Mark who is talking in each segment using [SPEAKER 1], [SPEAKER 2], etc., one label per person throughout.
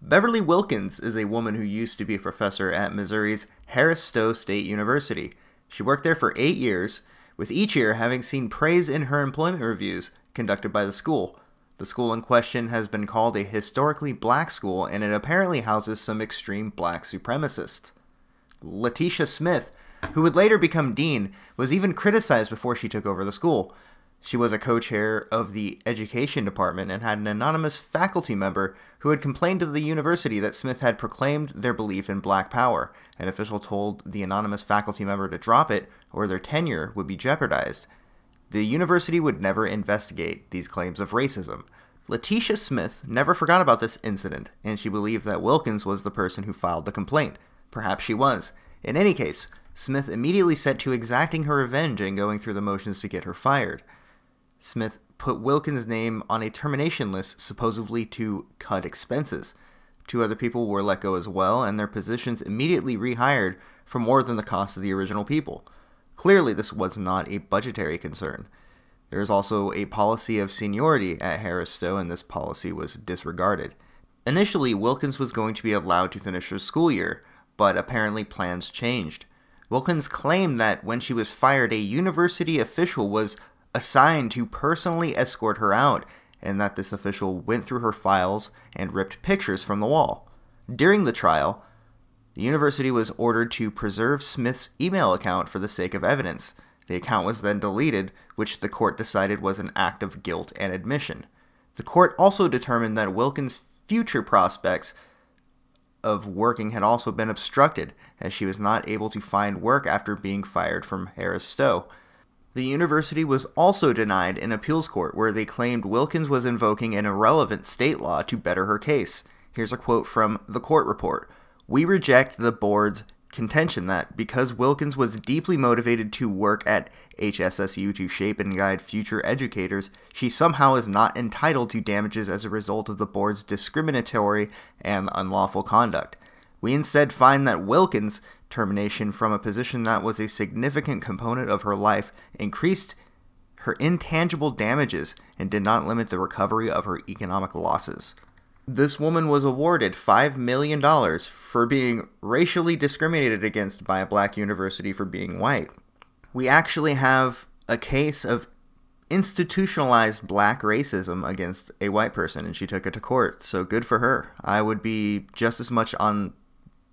[SPEAKER 1] Beverly Wilkins is a woman who used to be a professor at Missouri's Harris-Stowe State University. She worked there for 8 years, with each year having seen praise in her employment reviews conducted by the school. The school in question has been called a historically black school, and it apparently houses some extreme black supremacists. Letitia Smith, who would later become dean, was even criticized before she took over the school. She was a co-chair of the education department and had an anonymous faculty member who had complained to the university that Smith had proclaimed their belief in black power. An official told the anonymous faculty member to drop it or their tenure would be jeopardized. The university would never investigate these claims of racism. Letitia Smith never forgot about this incident, and she believed that Wilkins was the person who filed the complaint. Perhaps she was. In any case, Smith immediately set to exacting her revenge and going through the motions to get her fired. Smith put Wilkins' name on a termination list, supposedly to cut expenses. 2 other people were let go as well, and their positions immediately rehired for more than the cost of the original people. Clearly, this was not a budgetary concern. There is also a policy of seniority at Harris-Stowe, and this policy was disregarded. Initially, Wilkins was going to be allowed to finish her school year, but apparently plans changed. Wilkins claimed that when she was fired, a university official was assigned to personally escort her out, and that this official went through her files and ripped pictures from the wall. During the trial, the university was ordered to preserve Smith's email account for the sake of evidence. The account was then deleted, which the court decided was an act of guilt and admission. The court also determined that Wilkins' future prospects of working had also been obstructed, as she was not able to find work after being fired from Harris-Stowe. The university was also denied in appeals court, where they claimed Wilkins was invoking an irrelevant state law to better her case. Here's a quote from the court report. "We reject the board's contention that because Wilkins was deeply motivated to work at HSSU to shape and guide future educators, she somehow is not entitled to damages as a result of the board's discriminatory and unlawful conduct. We instead find that Wilkins' termination from a position that was a significant component of her life increased her intangible damages and did not limit the recovery of her economic losses." This woman was awarded $5 million for being racially discriminated against by a black university for being white. We actually have a case of institutionalized black racism against a white person, and she took it to court, so good for her. I would be just as much on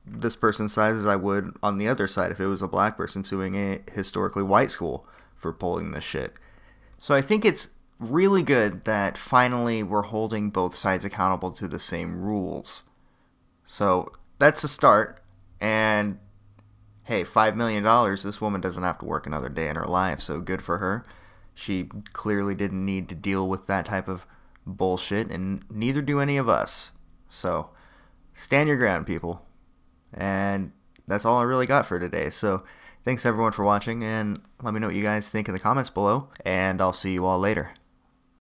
[SPEAKER 1] this person's side as I would on the other side if it was a black person suing a historically white school for pulling this shit. So I think it's really good that finally we're holding both sides accountable to the same rules. So that's a start, and hey, $5 million, this woman doesn't have to work another day in her life, so good for her. She clearly didn't need to deal with that type of bullshit, and neither do any of us. So stand your ground, people. And that's all I really got for today. So thanks everyone for watching, and let me know what you guys think in the comments below, and I'll see you all later.